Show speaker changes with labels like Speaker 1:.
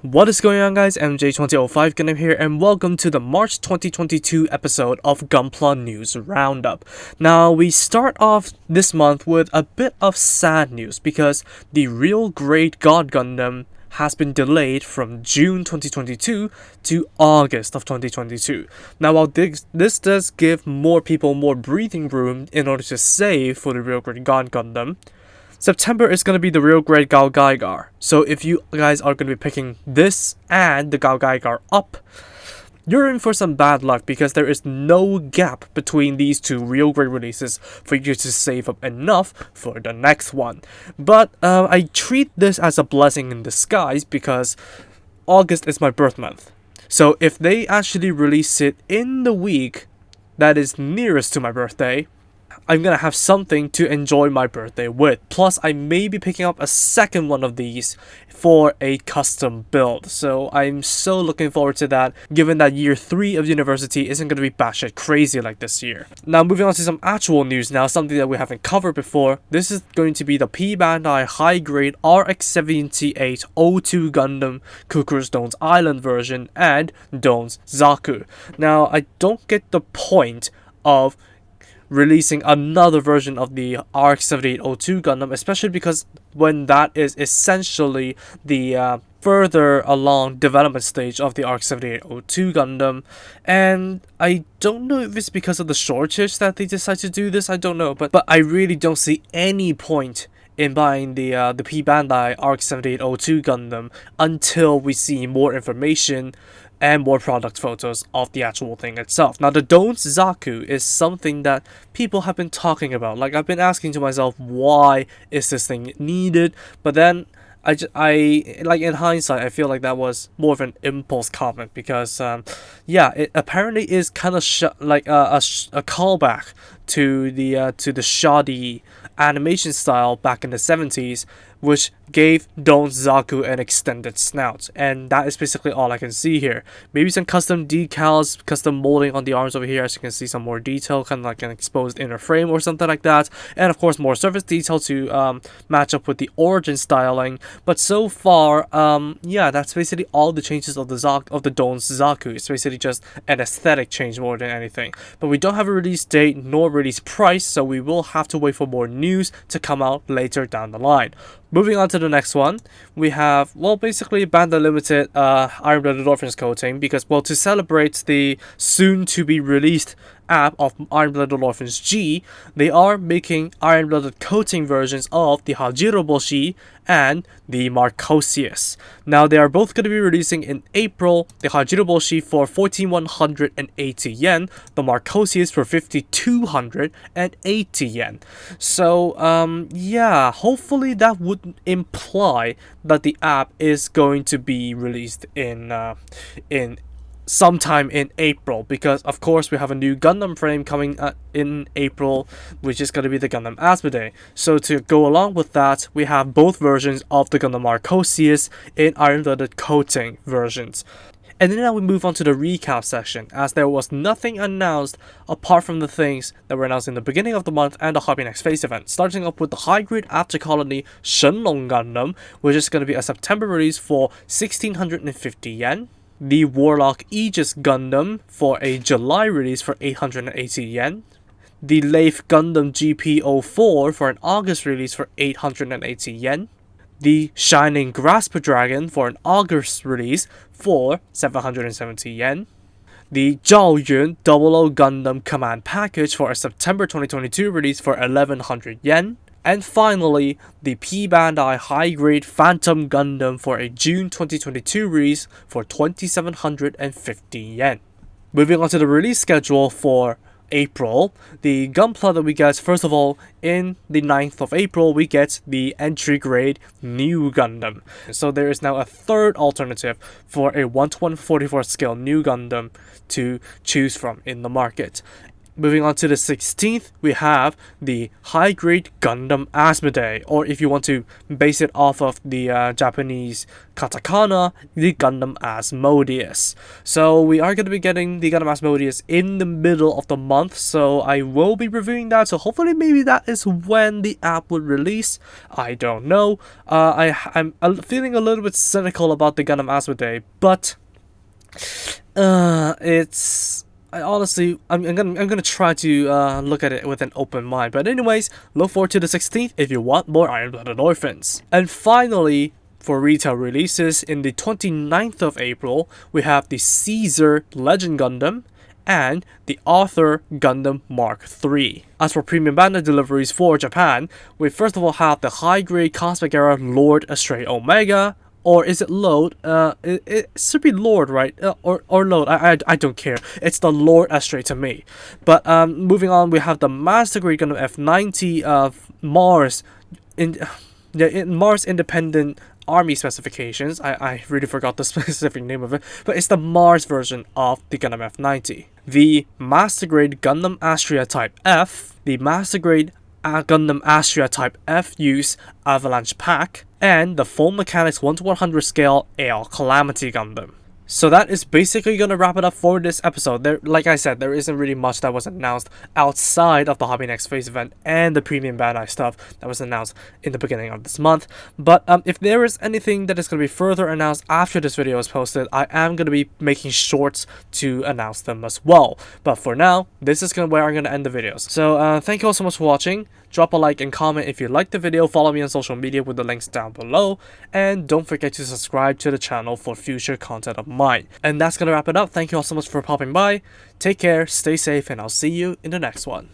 Speaker 1: What is going on, guys? MJ2005 Gundam here, and welcome to the March 2022 episode of Gunpla News Roundup. Now, we start off this month with a bit of sad news because the real great God Gundam has been delayed from June 2022 to August of 2022. Now, while this does give more people more breathing room in order to save for the real great God Gundam, September is going to be the real great Gao Gaigar. So if you guys are going to be picking this and the Gao Gaigar up, you're in for some bad luck because there is no gap between these two real great releases for you to save up enough for the next one. But I treat this as a blessing in disguise because August is my birth month. So if they actually release it in the week that is nearest to my birthday, I'm gonna have something to enjoy my birthday with. Plus, I may be picking up a second one of these for a custom build. So I'm so looking forward to that, given that year 3 of university isn't gonna be batshit crazy like this year. Now, moving on to some actual news now, something that we haven't covered before. This is going to be the P-Bandai high-grade RX-78 O2 Gundam Cucuruz Doan's Island version and Doan's Zaku. Now, I don't get the point of releasing another version of the RX-7802 Gundam, especially because when that is essentially the further along development stage of the RX-7802 Gundam. And I don't know if it's because of the shortage that they decide to do this, I don't know, but I really don't see any point in buying the P-Bandai RX-7802 Gundam until we see more information and more product photos of the actual thing itself. Now, the Doan's Zaku is something that people have been talking about. Like, I've been asking to myself, why is this thing needed? But then, I like, in hindsight, I feel like that was more of an impulse comment because, yeah, it apparently is kind of like a callback to the shoddy animation style back in the 70s, which gave Doan's Zaku an extended snout, and that is basically all I can see here. Maybe some custom decals, custom molding on the arms over here, as you can see some more detail, kind of like an exposed inner frame or something like that, and of course more surface detail to match up with the origin styling. But so far, yeah, that's basically all the changes of the Doan's Zaku. It's basically just an aesthetic change more than anything. But we don't have a release date nor release price, so we will have to wait for more news to come out later down the line. Moving on to the next one, we have, well, basically Bandai Limited Iron Blooded Orphans coating because, well, to celebrate the soon-to-be-released app of Iron Blooded Orphans G, they are making Iron Blooded coating versions of the Hajiroboshi and the Marchosias. Now, they are both going to be releasing in April, the Hajiroboshi for 14,180 yen, the Marchosias for 5,280 yen. So, yeah, hopefully that would imply that the app is going to be released in sometime in April, because of course we have a new Gundam frame coming in April, which is going to be the Gundam Asmodee. So to go along with that, we have both versions of the Gundam Marchosias in Iron Blooded coating versions. And then now we move on to the recap section, as there was nothing announced apart from the things that were announced in the beginning of the month and the Hobby Next Phase event, starting up with the high-grade After Colony Shenlong Gundam, which is going to be a September release for 1,650 yen. The Warlock Aegis Gundam for a July release for 880 yen. The Leif Gundam GP04 for an August release for 880 yen. The Shining Grasper Dragon for an August release for 770 yen. The Zhao Yun 00 Gundam Command Package for a September 2022 release for 1100 yen. And finally, the P-Bandai high-grade Phantom Gundam for a June 2022 release for 2,750 yen. Moving on to the release schedule for April, the Gunpla that we get, first of all, in the 9th of April, we get the entry grade New Gundam. So there is now a third alternative for a 1:144 scale New Gundam to choose from in the market. Moving on to the 16th, we have the high-grade Gundam Asmodee, or if you want to base it off of the Japanese katakana, the Gundam Asmodeus. So we are going to be getting the Gundam Asmodeus in the middle of the month, so I will be reviewing that, so hopefully maybe that is when the app would release. I don't know. I'm feeling a little bit cynical about the Gundam Asmodee, but I'm gonna try to look at it with an open mind. But anyways, look forward to the 16th if you want more Iron-Blooded Orphans. And finally, for retail releases, in the 29th of April, we have the Caesar Legend Gundam and the Author Gundam Mark III. As for premium Bandai deliveries for Japan, we first of all have the high-grade Cosmic Era Lord Astray Omega. Or is it Load? It should be Lord, right? Or Load. I don't care. It's the Lord Astray to me. But moving on, we have the Master Grade Gundam F90 of Mars in Mars Independent Army specifications. I really forgot the specific name of it, but it's the Mars version of the Gundam F90. The Master Grade Gundam Astria Type F, the Master Grade Gundam Astria Type F Use Avalanche Pack, and the Full Mechanics 1:100 scale AL Calamity Gundam. So that is basically going to wrap it up for this episode. Like I said, there isn't really much that was announced outside of the Hobby Next Phase event and the premium Bandai stuff that was announced in the beginning of this month. But if there is anything that is going to be further announced after this video is posted, I am going to be making shorts to announce them as well. But for now, this is where I'm going to end the videos. So thank you all so much for watching. Drop a like and comment if you liked the video, follow me on social media with the links down below, and don't forget to subscribe to the channel for future content of mine. And that's gonna wrap it up. Thank you all so much for popping by. Take care, stay safe, and I'll see you in the next one.